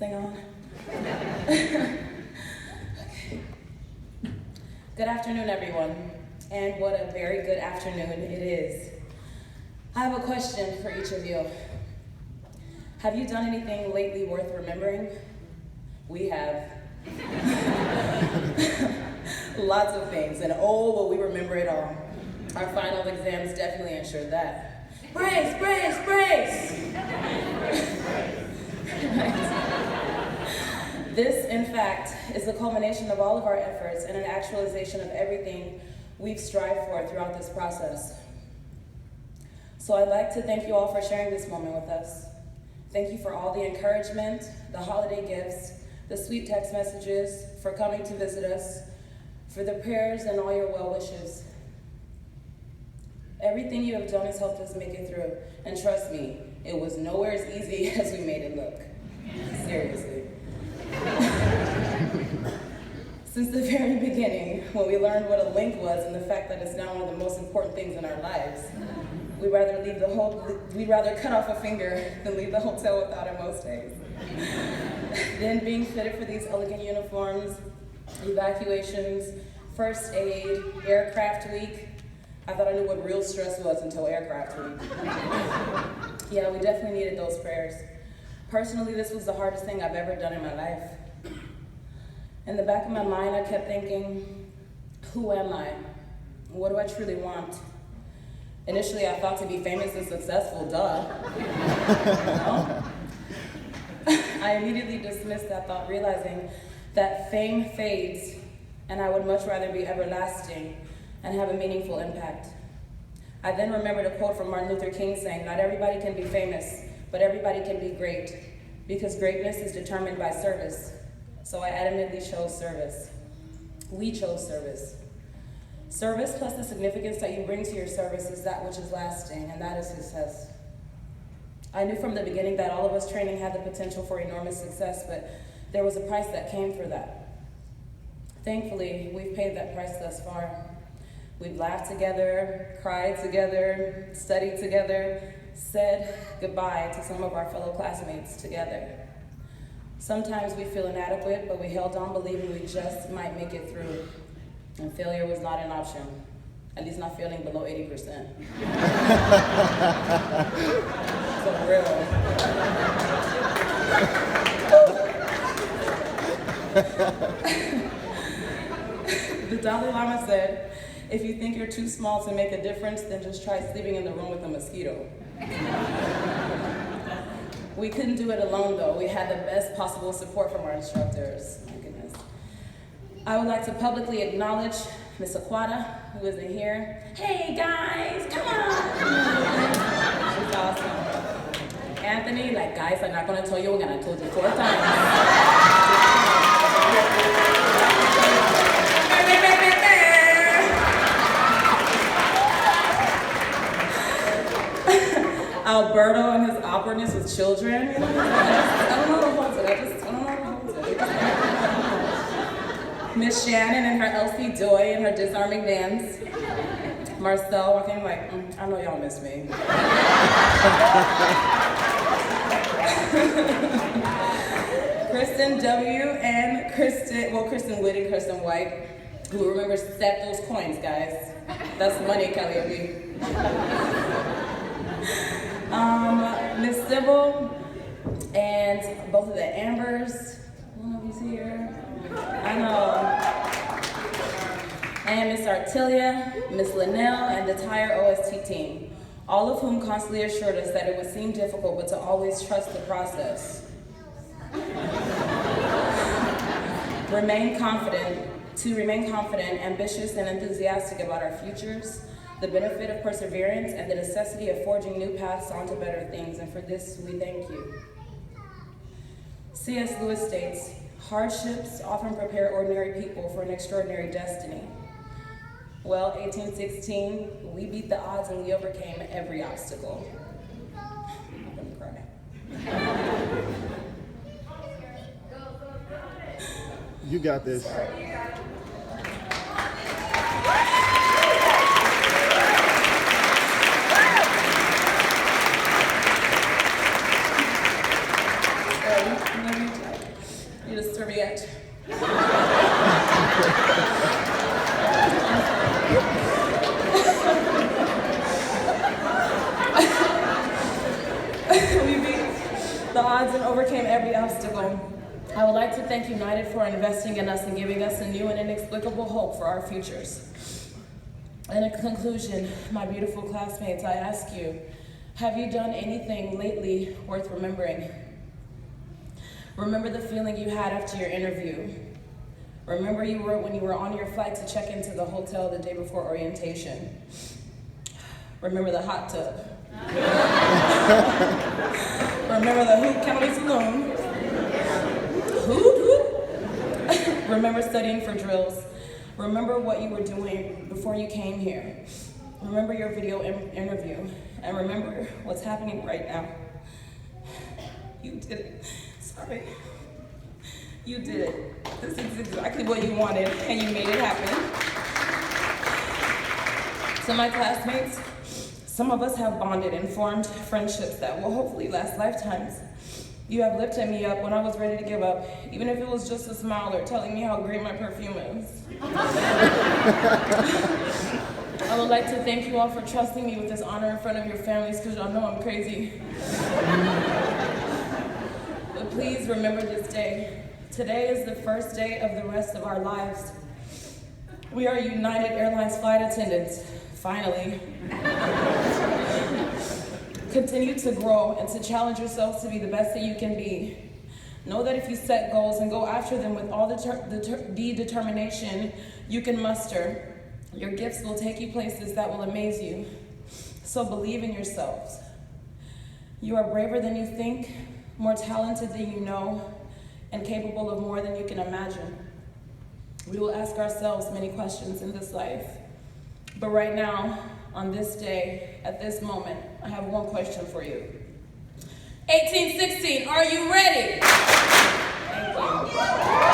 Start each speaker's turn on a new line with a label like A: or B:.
A: thing on? Okay. Good afternoon, everyone. And what a very good afternoon it is. I have a question for each of you. Have you done anything lately worth remembering? We have. Lots of things, and oh, will we remember it all. Our final exams definitely ensured that. Brace, brace, brace! Right. This, in fact, is the culmination of all of our efforts and an actualization of everything we've strived for throughout this process. So I'd like to thank you all for sharing this moment with us. Thank you for all the encouragement, the holiday gifts, the sweet text messages, for coming to visit us, for the prayers and all your well wishes. Everything you have done has helped us make it through, and trust me, it was nowhere as easy as we made it look. Seriously. Since the very beginning, when we learned what a link was and the fact that it's now one of the most important things in our lives, we'd rather cut off a finger than leave the hotel without it most days. Then being fitted for these elegant uniforms, evacuations, first aid, aircraft week. I thought I knew what real stress was until aircraft week. Yeah, we definitely needed those prayers. Personally, this was the hardest thing I've ever done in my life. In the back of my mind, I kept thinking, who am I? What do I truly want? Initially, I thought to be famous and successful, duh. No? I immediately dismissed that thought, realizing that fame fades, and I would much rather be everlasting and have a meaningful impact. I then remembered a quote from Martin Luther King saying, "Not everybody can be famous, but everybody can be great, because greatness is determined by service." So I adamantly chose service. We chose service. Service plus the significance that you bring to your service is that which is lasting, and that is success. I knew from the beginning that all of us training had the potential for enormous success, but there was a price that came for that. Thankfully, we've paid that price thus far. We've laughed together, cried together, studied together, said goodbye to some of our fellow classmates together. Sometimes we feel inadequate, but we held on believing we just might make it through. And failure was not an option, at least not failing below 80%. For real. The Dalai Lama said, if you think you're too small to make a difference, then just try sleeping in the room with a mosquito. We couldn't do it alone though. We had the best possible support from our instructors. My goodness. I would like to publicly acknowledge Miss Aquata, who isn't here. Hey guys, come on! She's awesome. Anthony, like guys, I'm not gonna tell you again, I told you 4 times. Alberto and his awkwardness with children. I don't know how to hold it. I don't know how to hold it. Miss Shannon and her Elsie Doy and her disarming dance. Marcel walking like, I know y'all miss me. Kristen W. and Kristen Witt and Kristen White, who remember stack those coins, guys. That's money, Kelly. Miss Sybil and both of the Ambers. One of you's here. I know. And Miss Artilia, Miss Linnell, and the entire OST team, all of whom constantly assured us that it would seem difficult, but to always trust the process. remain confident, ambitious, and enthusiastic about our futures, the benefit of perseverance, and the necessity of forging new paths onto better things, and for this we thank you. C.S. Lewis states, hardships often prepare ordinary people for an extraordinary destiny. Well, 1816, we beat the odds and we overcame every obstacle. I'm gonna cry.
B: You got this.
A: serviette. We beat the odds and overcame every obstacle. I would like to thank United for investing in us and giving us a new and inexplicable hope for our futures. In conclusion, my beautiful classmates, I ask you, have you done anything lately worth remembering? Remember the feeling you had after your interview. Remember when you were on your flight to check into the hotel the day before orientation. Remember the hot tub. Remember the Hoot County Saloon. Hoot, hoot. Remember studying for drills. Remember what you were doing before you came here. Remember your video interview. And remember what's happening right now. You did it. Sorry. You did it. This is exactly what you wanted, and you made it happen. To my classmates, some of us have bonded and formed friendships that will hopefully last lifetimes. You have lifted me up when I was ready to give up, even if it was just a smile or telling me how great my perfume is. I would like to thank you all for trusting me with this honor in front of your families, because y'all know I'm crazy. But please remember this day. Today is the first day of the rest of our lives. We are United Airlines flight attendants, finally. Continue to grow and to challenge yourselves to be the best that you can be. Know that if you set goals and go after them with all the determination you can muster, your gifts will take you places that will amaze you. So believe in yourselves. You are braver than you think, more talented than you know, and capable of more than you can imagine. We will ask ourselves many questions in this life. But right now, on this day, at this moment, I have one question for you. 1816, are you ready? Thank you.